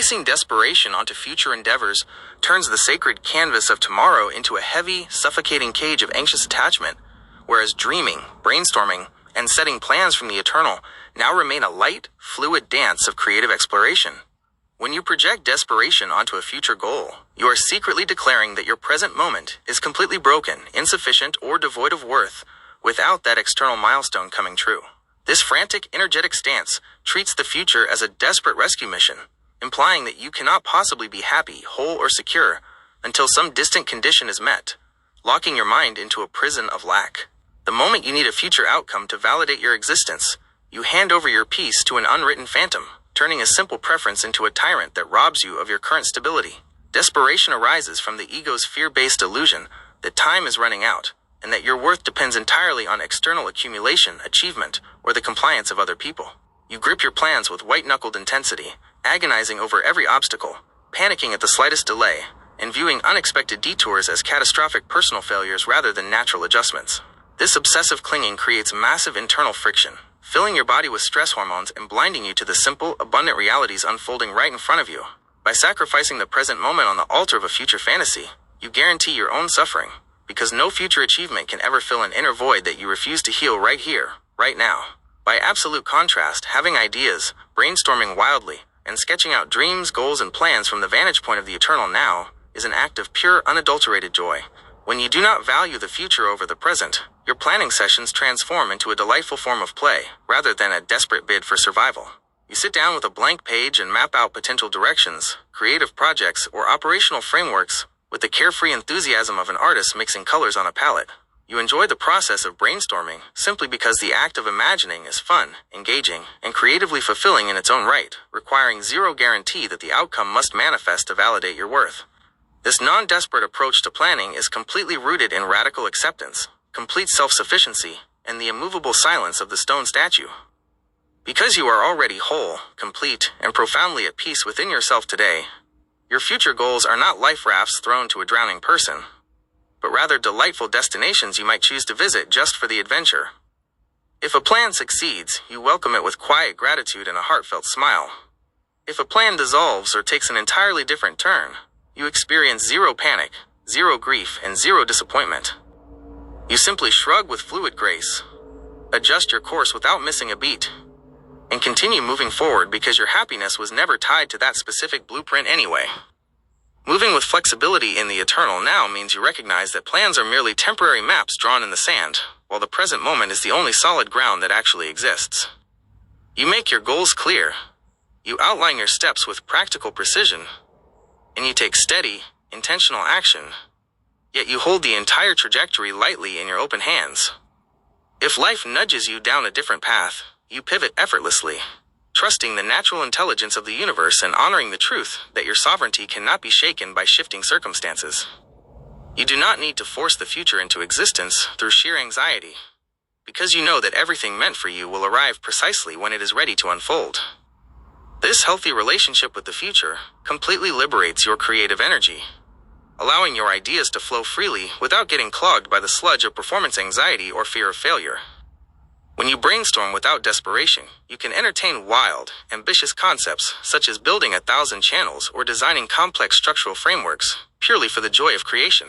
Placing desperation onto future endeavors turns the sacred canvas of tomorrow into a heavy, suffocating cage of anxious attachment, whereas dreaming, brainstorming, and setting plans from the eternal now remain a light, fluid dance of creative exploration. When you project desperation onto a future goal, you are secretly declaring that your present moment is completely broken, insufficient, or devoid of worth without that external milestone coming true. This frantic, energetic stance treats the future as a desperate rescue mission, implying that you cannot possibly be happy, whole, or secure until some distant condition is met, locking your mind into a prison of lack. The moment you need a future outcome to validate your existence, you hand over your peace to an unwritten phantom, turning a simple preference into a tyrant that robs you of your current stability. Desperation arises from the ego's fear-based illusion that time is running out, and that your worth depends entirely on external accumulation, achievement, or the compliance of other people. You grip your plans with white-knuckled intensity, agonizing over every obstacle, panicking at the slightest delay, and viewing unexpected detours as catastrophic personal failures rather than natural adjustments. This obsessive clinging creates massive internal friction, filling your body with stress hormones and blinding you to the simple, abundant realities unfolding right in front of you. By sacrificing the present moment on the altar of a future fantasy, you guarantee your own suffering, because no future achievement can ever fill an inner void that you refuse to heal right here, right now. By absolute contrast, having ideas, brainstorming wildly, and sketching out dreams, goals, and plans from the vantage point of the eternal now is an act of pure, unadulterated joy. When you do not value the future over the present, your planning sessions transform into a delightful form of play, rather than a desperate bid for survival. You sit down with a blank page and map out potential directions, creative projects, or operational frameworks with the carefree enthusiasm of an artist mixing colors on a palette. You enjoy the process of brainstorming simply because the act of imagining is fun, engaging, and creatively fulfilling in its own right, requiring zero guarantee that the outcome must manifest to validate your worth. This non-desperate approach to planning is completely rooted in radical acceptance, complete self-sufficiency, and the immovable silence of the stone statue. Because you are already whole, complete, and profoundly at peace within yourself today, your future goals are not life rafts thrown to a drowning person, but rather delightful destinations you might choose to visit just for the adventure. If a plan succeeds, you welcome it with quiet gratitude and a heartfelt smile. If a plan dissolves or takes an entirely different turn, you experience zero panic, zero grief, and zero disappointment. You simply shrug with fluid grace, adjust your course without missing a beat, and continue moving forward because your happiness was never tied to that specific blueprint anyway. Moving with flexibility in the eternal now means you recognize that plans are merely temporary maps drawn in the sand, while the present moment is the only solid ground that actually exists. You make your goals clear, you outline your steps with practical precision, and you take steady, intentional action, yet you hold the entire trajectory lightly in your open hands. If life nudges you down a different path, you pivot effortlessly, trusting the natural intelligence of the universe and honoring the truth that your sovereignty cannot be shaken by shifting circumstances. You do not need to force the future into existence through sheer anxiety, because you know that everything meant for you will arrive precisely when it is ready to unfold. This healthy relationship with the future completely liberates your creative energy, allowing your ideas to flow freely without getting clogged by the sludge of performance anxiety or fear of failure. When you brainstorm without desperation, you can entertain wild, ambitious concepts such as building 1,000 channels or designing complex structural frameworks purely for the joy of creation.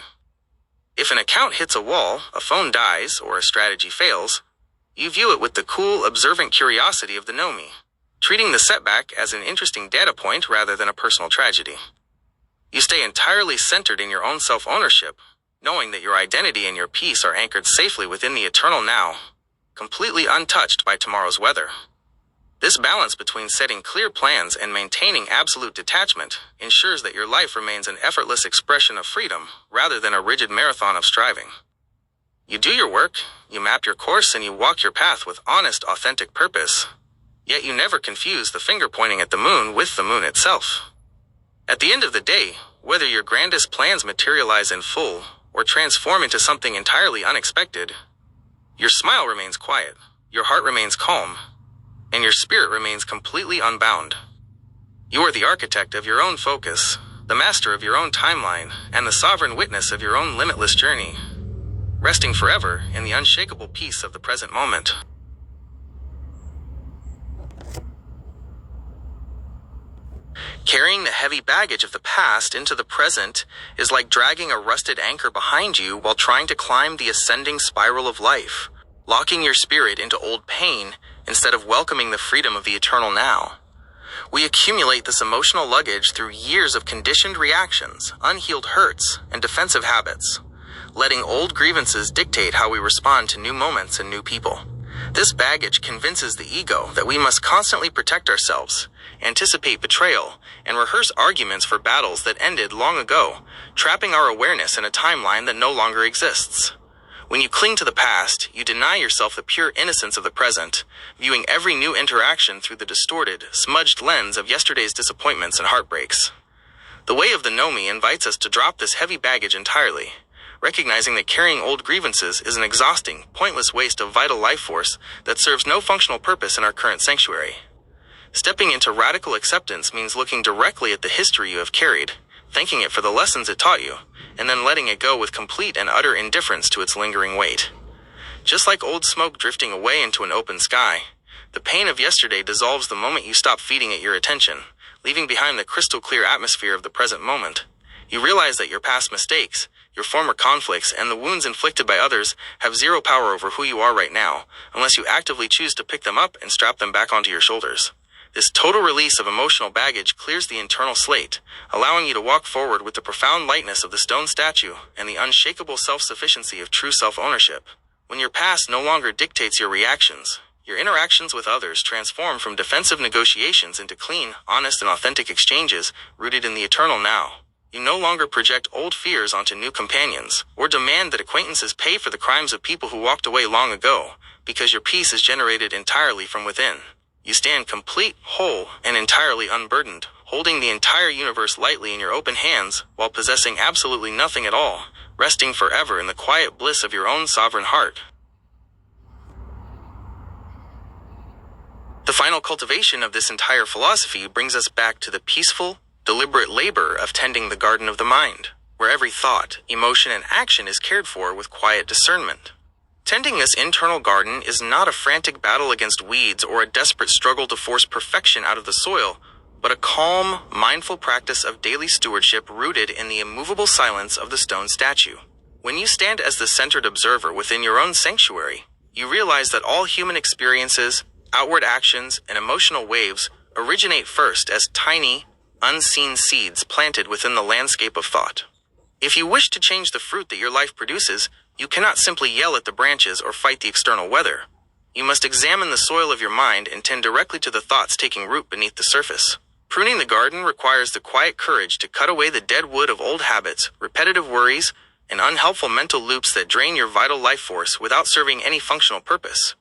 If an account hits a wall, a phone dies, or a strategy fails, you view it with the cool, observant curiosity of the Gnomey, treating the setback as an interesting data point rather than a personal tragedy. You stay entirely centered in your own self-ownership, knowing that your identity and your peace are anchored safely within the eternal now, completely untouched by tomorrow's weather. This balance between setting clear plans and maintaining absolute detachment ensures that your life remains an effortless expression of freedom rather than a rigid marathon of striving. You do your work, you map your course, and you walk your path with honest, authentic purpose. Yet you never confuse the finger pointing at the moon with the moon itself. At the end of the day, whether your grandest plans materialize in full or transform into something entirely unexpected, your smile remains quiet, your heart remains calm, and your spirit remains completely unbound. You are the architect of your own focus, the master of your own timeline, and the sovereign witness of your own limitless journey, resting forever in the unshakable peace of the present moment. Carrying the heavy baggage of the past into the present is like dragging a rusted anchor behind you while trying to climb the ascending spiral of life, locking your spirit into old pain instead of welcoming the freedom of the eternal now. We accumulate this emotional luggage through years of conditioned reactions, unhealed hurts, and defensive habits, letting old grievances dictate how we respond to new moments and new people. This baggage convinces the ego that we must constantly protect ourselves, anticipate betrayal, and rehearse arguments for battles that ended long ago, trapping our awareness in a timeline that no longer exists. When you cling to the past, you deny yourself the pure innocence of the present, viewing every new interaction through the distorted, smudged lens of yesterday's disappointments and heartbreaks. The way of the Gnomey invites us to drop this heavy baggage entirely, recognizing that carrying old grievances is an exhausting, pointless waste of vital life force that serves no functional purpose in our current sanctuary. Stepping into radical acceptance means looking directly at the history you have carried, thanking it for the lessons it taught you, and then letting it go with complete and utter indifference to its lingering weight. Just like old smoke drifting away into an open sky, the pain of yesterday dissolves the moment you stop feeding it your attention, leaving behind the crystal clear atmosphere of the present moment. You realize that your past mistakes, your former conflicts, and the wounds inflicted by others have zero power over who you are right now, unless you actively choose to pick them up and strap them back onto your shoulders. This total release of emotional baggage clears the internal slate, allowing you to walk forward with the profound lightness of the stone statue and the unshakable self-sufficiency of true self-ownership. When your past no longer dictates your reactions, your interactions with others transform from defensive negotiations into clean, honest, and authentic exchanges rooted in the eternal now. You no longer project old fears onto new companions, or demand that acquaintances pay for the crimes of people who walked away long ago, because your peace is generated entirely from within. You stand complete, whole, and entirely unburdened, holding the entire universe lightly in your open hands while possessing absolutely nothing at all, resting forever in the quiet bliss of your own sovereign heart. The final cultivation of this entire philosophy brings us back to the peaceful, deliberate labor of tending the garden of the mind, where every thought, emotion, and action is cared for with quiet discernment. Tending this internal garden is not a frantic battle against weeds or a desperate struggle to force perfection out of the soil, but a calm, mindful practice of daily stewardship rooted in the immovable silence of the stone statue. When you stand as the centered observer within your own sanctuary, you realize that all human experiences, outward actions, and emotional waves originate first as tiny, unseen seeds planted within the landscape of thought. If you wish to change the fruit that your life produces, you cannot simply yell at the branches or fight the external weather. You must examine the soil of your mind and tend directly to the thoughts taking root beneath the surface. Pruning the garden requires the quiet courage to cut away the dead wood of old habits, repetitive worries, and unhelpful mental loops that drain your vital life force without serving any functional purpose.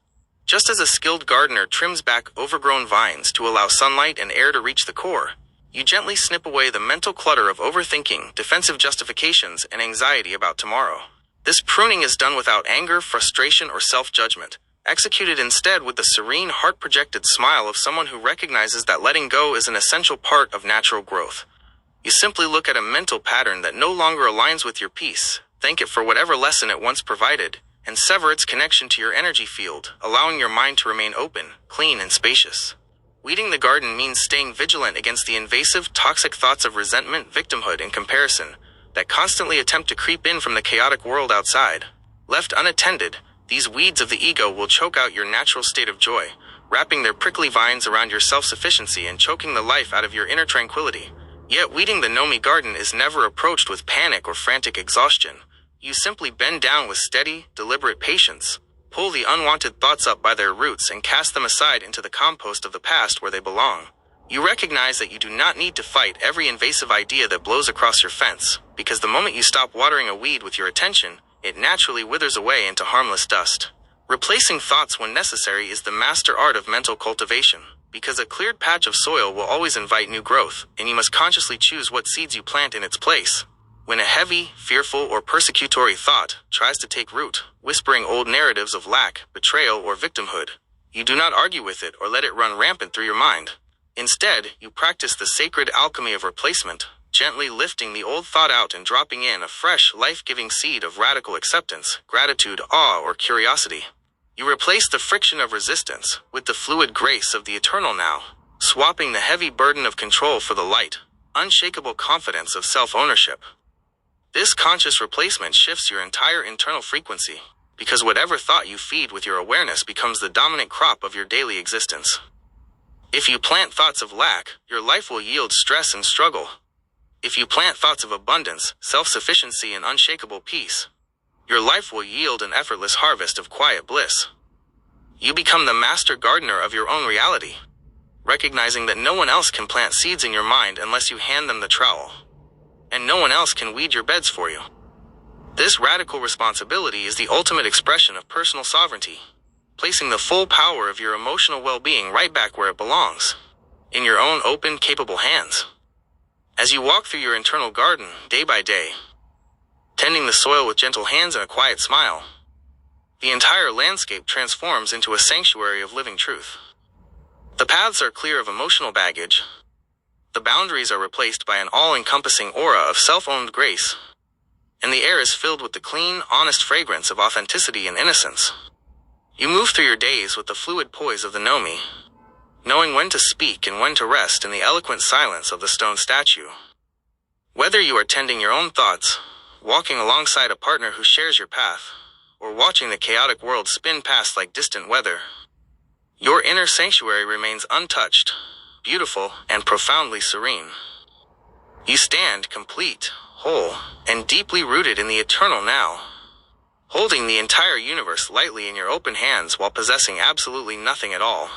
Just as a skilled gardener trims back overgrown vines to allow sunlight and air to reach the core, you gently snip away the mental clutter of overthinking, defensive justifications, and anxiety about tomorrow. This pruning is done without anger, frustration, or self-judgment, executed instead with the serene, heart-projected smile of someone who recognizes that letting go is an essential part of natural growth. You simply look at a mental pattern that no longer aligns with your peace, thank it for whatever lesson it once provided, and sever its connection to your energy field, allowing your mind to remain open, clean, and spacious. Weeding the garden means staying vigilant against the invasive, toxic thoughts of resentment, victimhood, and comparison that constantly attempt to creep in from the chaotic world outside. Left unattended, these weeds of the ego will choke out your natural state of joy, wrapping their prickly vines around your self-sufficiency and choking the life out of your inner tranquility. Yet weeding the Gnomey garden is never approached with panic or frantic exhaustion. You simply bend down with steady, deliberate patience, pull the unwanted thoughts up by their roots, and cast them aside into the compost of the past where they belong. You recognize that you do not need to fight every invasive idea that blows across your fence, because the moment you stop watering a weed with your attention, it naturally withers away into harmless dust. Replacing thoughts when necessary is the master art of mental cultivation, because a cleared patch of soil will always invite new growth, and you must consciously choose what seeds you plant in its place. When a heavy, fearful, or persecutory thought tries to take root, whispering old narratives of lack, betrayal, or victimhood, you do not argue with it or let it run rampant through your mind. Instead, you practice the sacred alchemy of replacement, gently lifting the old thought out and dropping in a fresh, life-giving seed of radical acceptance, gratitude, awe, or curiosity. You replace the friction of resistance with the fluid grace of the eternal now, swapping the heavy burden of control for the light, unshakable confidence of self-ownership. This conscious replacement shifts your entire internal frequency, because whatever thought you feed with your awareness becomes the dominant crop of your daily existence. If you plant thoughts of lack, your life will yield stress and struggle. If you plant thoughts of abundance, self-sufficiency, and unshakable peace, your life will yield an effortless harvest of quiet bliss. You become the master gardener of your own reality, recognizing that no one else can plant seeds in your mind unless you hand them the trowel, and no one else can weed your beds for you. This radical responsibility is the ultimate expression of personal sovereignty, placing the full power of your emotional well-being right back where it belongs, in your own open, capable hands. As you walk through your internal garden, day by day, tending the soil with gentle hands and a quiet smile, the entire landscape transforms into a sanctuary of living truth. The paths are clear of emotional baggage. The boundaries are replaced by an all-encompassing aura of self-owned grace, and the air is filled with the clean, honest fragrance of authenticity and innocence. You move through your days with the fluid poise of the Gnomey, knowing when to speak and when to rest in the eloquent silence of the stone statue. Whether you are tending your own thoughts, walking alongside a partner who shares your path, or watching the chaotic world spin past like distant weather, your inner sanctuary remains untouched, beautiful, and profoundly serene. You stand complete, whole, and deeply rooted in the eternal now, holding the entire universe lightly in your open hands while possessing absolutely nothing at all.